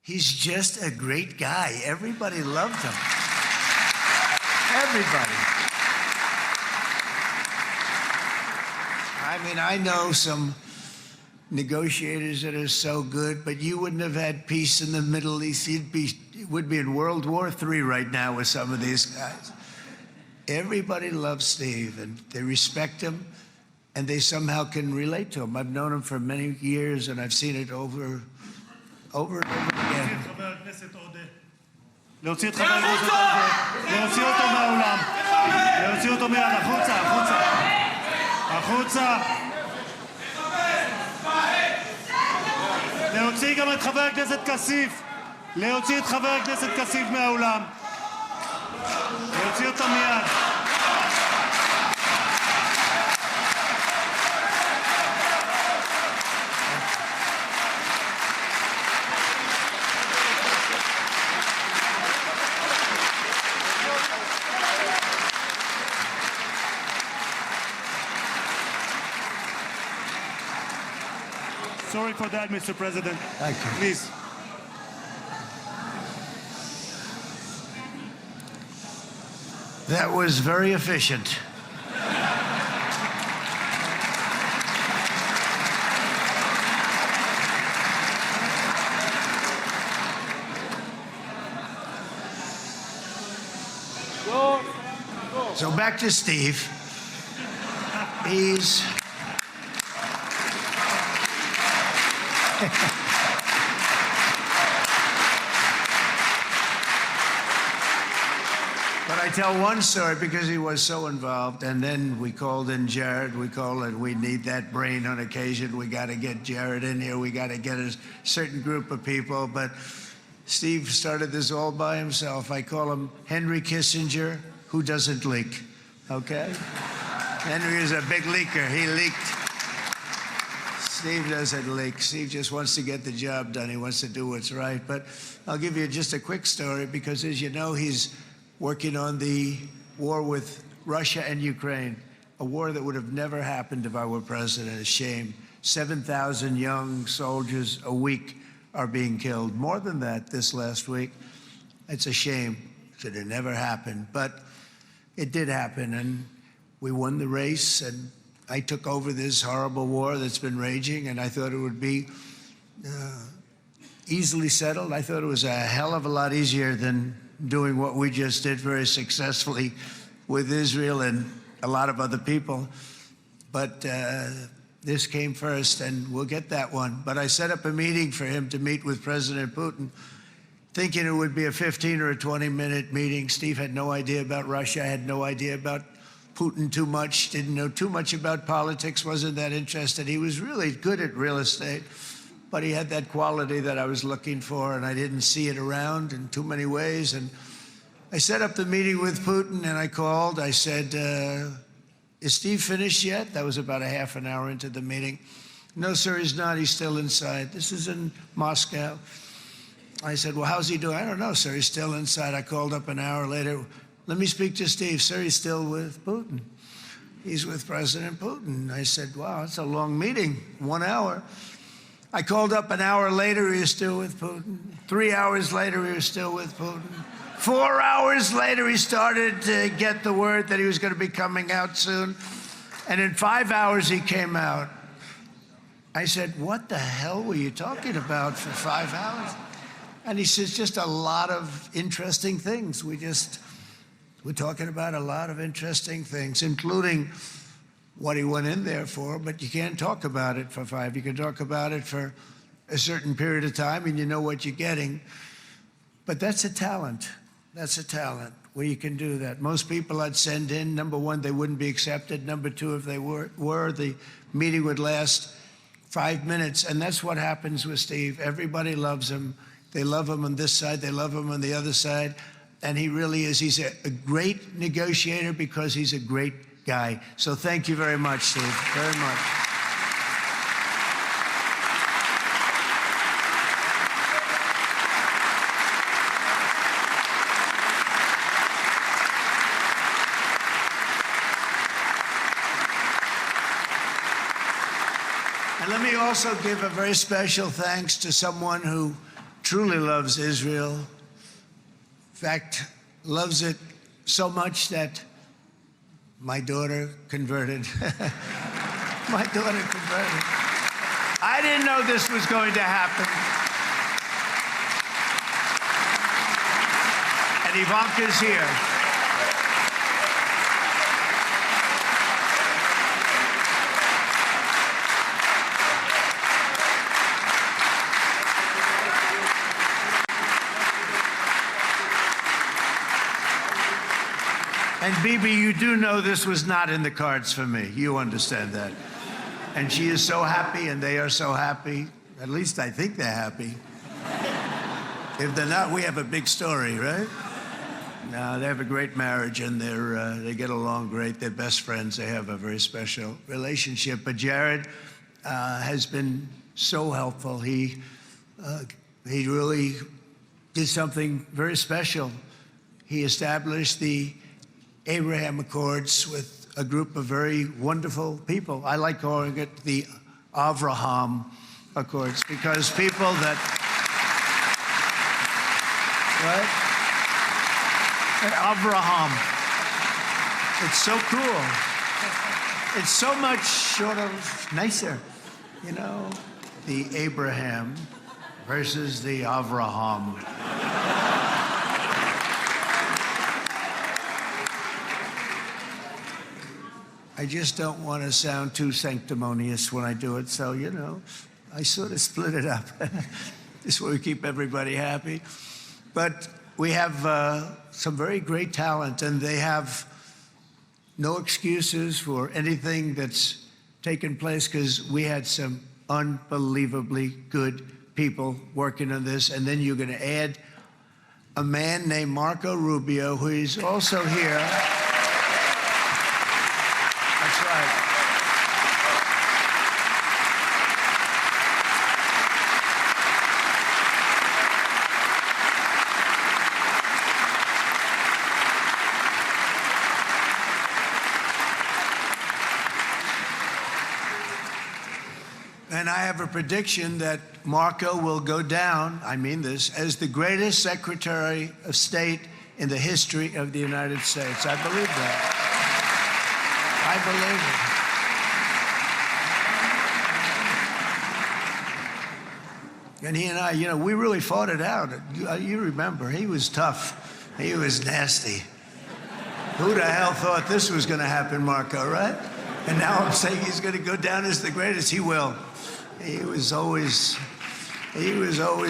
He's just a great guy. Everybody loved him. Everybody. I mean, I know some negotiators that are so good, but you wouldn't have had peace in the Middle East. It would be in World War III right now with some of these guys. Everybody loves Steve, and they respect him, and they somehow can relate to him. I've known him for many years, and I've seen it over and over again. להוציא את חבר הכנסת עודה, להוציא אותו מהאולם, להוציא אותו מיד, החוצה, החוצה, החוצה. להוציא גם את חבר הכנסת כסיף, להוציא את חבר הכנסת כסיף מהאולם, להוציא אותו מיד. Sorry for that, Mr. President. Thank you. Please. That was very efficient. So back to Steve. He's But I tell one story because he was so involved, and then we called in Jared. We need that brain on occasion. We got to get Jared in here. We got to get a certain group of people. But Steve started this all by himself. I call him Henry Kissinger, who doesn't leak, okay? Henry is a big leaker. He leaked. Steve doesn't leak. Steve just wants to get the job done. He wants to do what's right. But I'll give you just a quick story because, as you know, he's working on the war with Russia and Ukraine, a war that would have never happened if I were president. A shame. 7,000 young soldiers a week are being killed. More than that this last week. It's a shame. It should have never happened. But it did happen, and we won the race, and I took over this horrible war that's been raging, and I thought it would be easily settled. I thought it was a hell of a lot easier than doing what we just did very successfully with Israel and a lot of other people. But this came first, and we'll get that one. But I set up a meeting for him to meet with President Putin, thinking it would be a 15 or a 20-minute meeting. Steve had no idea about Russia, had no idea about Putin too much, didn't know too much about politics, wasn't that interested. He was really good at real estate, but he had that quality that I was looking for, and I didn't see it around in too many ways. And I set up the meeting with Putin, and I called. I said, is Steve finished yet? That was about a half an hour into the meeting. No, sir, he's not. He's still inside. This is in Moscow. I said, well, how's he doing? I don't know, sir. He's still inside. I called up an hour later. Let me speak to Steve. Sir, he's still with Putin. He's with President Putin. I said, wow, that's a long meeting, 1 hour. I called up an hour later, he was still with Putin. 3 hours later, he was still with Putin. 4 hours later, he started to get the word that he was going to be coming out soon. And in 5 hours, he came out. I said, what the hell were you talking about for 5 hours? And he says, just a lot of interesting things. We're talking about a lot of interesting things, including what he went in there for, but you can't talk about it for 5. You can talk about it for a certain period of time, and you know what you're getting. But that's a talent. That's a talent, where you can do that. Most people I'd send in, number one, they wouldn't be accepted. Number two, if they were, the meeting would last 5 minutes, and that's what happens with Steve. Everybody loves him. They love him on this side. They love him on the other side. And he really is. He's a great negotiator because he's a great guy. So thank you very much, Steve, very much. And let me also give a very special thanks to someone who truly loves Israel. In fact, loves it so much that my daughter converted. My daughter converted. I didn't know this was going to happen. And Ivanka's here. And Bibi, you do know this was not in the cards for me. You understand that. And she is so happy, and they are so happy. At least I think they're happy. If they're not, we have a big story, right? No, they have a great marriage, and they get along great. They're best friends. They have a very special relationship. But Jared has been so helpful. He really did something very special. He established the Abraham Accords with a group of very wonderful people. I like calling it the Avraham Accords, because people that, right? Avraham. It's so cool. It's so much sort of nicer, you know? The Abraham versus the Avraham. I just don't want to sound too sanctimonious when I do it, so, you know, I sort of split it up. This way we keep everybody happy. But we have some very great talent, and they have no excuses for anything that's taken place, because we had some unbelievably good people working on this. And then you're going to add a man named Marco Rubio, who is also here. That's right. And I have a prediction that Marco will go down, I mean this, as the greatest Secretary of State in the history of the United States. I believe that. I believe it. And he and I, you know, we really fought it out. You remember, he was tough. He was nasty. Who the hell thought this was going to happen, Marco, right? And now I'm saying he's going to go down as the greatest. He will. He was always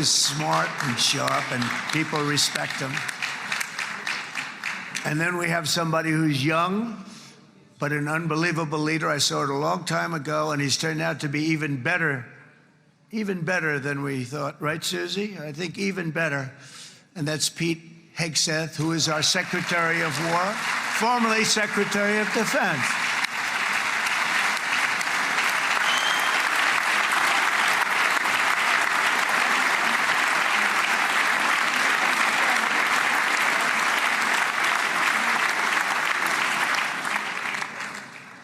smart and sharp, and people respect him. And then we have somebody who's young, but an unbelievable leader. I saw it a long time ago, and he's turned out to be even better than we thought. Right, Susie? I think even better. And that's Pete Hegseth, who is our Secretary of War, formerly Secretary of Defense.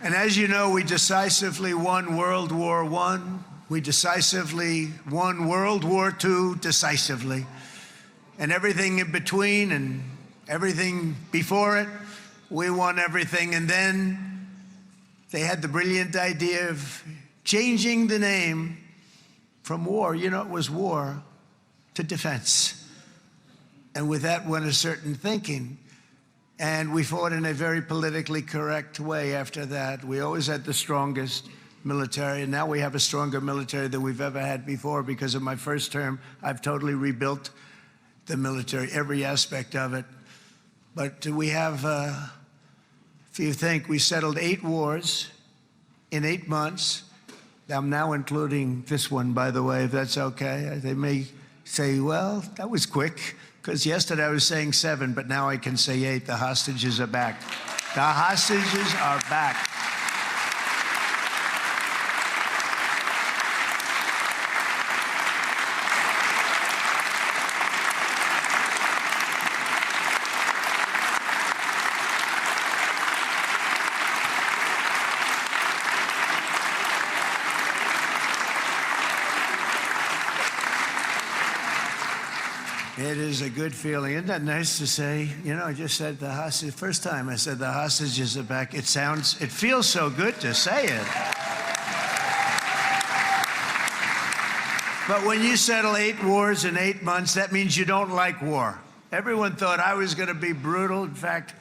And as you know, we decisively won World War I. We decisively won World War II decisively. And everything in between and everything before it, we won everything. And then they had the brilliant idea of changing the name from war, you know, it was war, to defense. And with that went a certain thinking. And we fought in a very politically correct way after that. We always had the strongest military, and now we have a stronger military than we've ever had before. Because of my first term, I've totally rebuilt the military, every aspect of it. But we have, if you think, we settled 8 wars in 8 months. I'm now including this one, by the way, if that's okay. They may say, well, that was quick. Because yesterday I was saying 7, but now I can say 8. The hostages are back. The hostages are back. It is a good feeling. Isn't that nice to say? You know, I just said the hostage. First time I said the hostages are back. It feels so good to say it. But when you settle 8 wars in 8 months, that means you don't like war. Everyone thought I was going to be brutal. In fact,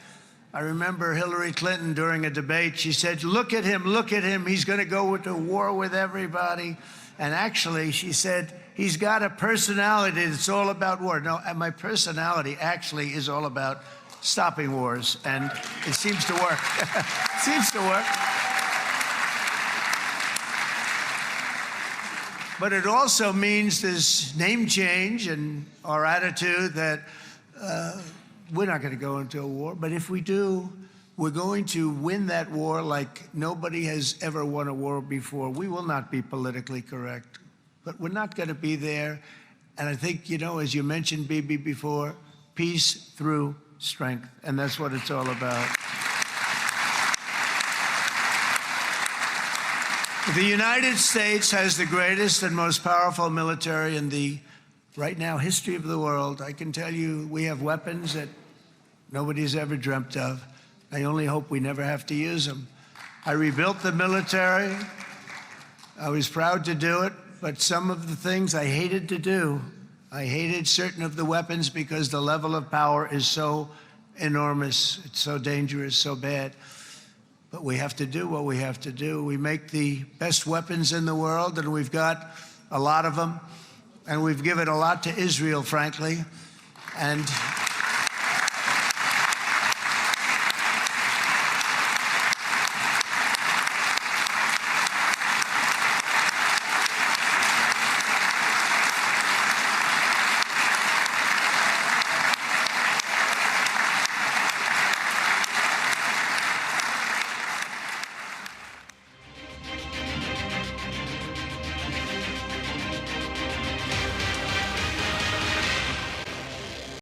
I remember Hillary Clinton during a debate, she said, look at him, he's going to go into war with everybody. And actually, she said, he's got a personality that's all about war. No, my personality actually is all about stopping wars, and it seems to work. It seems to work. But it also means this name change in our attitude that we're not going to go into a war. But if we do, we're going to win that war like nobody has ever won a war before. We will not be politically correct, but we're not going to be there. And I think, you know, as you mentioned, Bibi, before, peace through strength. And that's what it's all about. The United States has the greatest and most powerful military in the, right now, history of the world. I can tell you we have weapons that nobody's ever dreamt of. I only hope we never have to use them. I rebuilt the military. I was proud to do it, but some of the things I hated to do, I hated certain of the weapons because the level of power is so enormous, it's so dangerous, so bad. But we have to do what we have to do. We make the best weapons in the world, and we've got a lot of them. And we've given a lot to Israel, frankly. And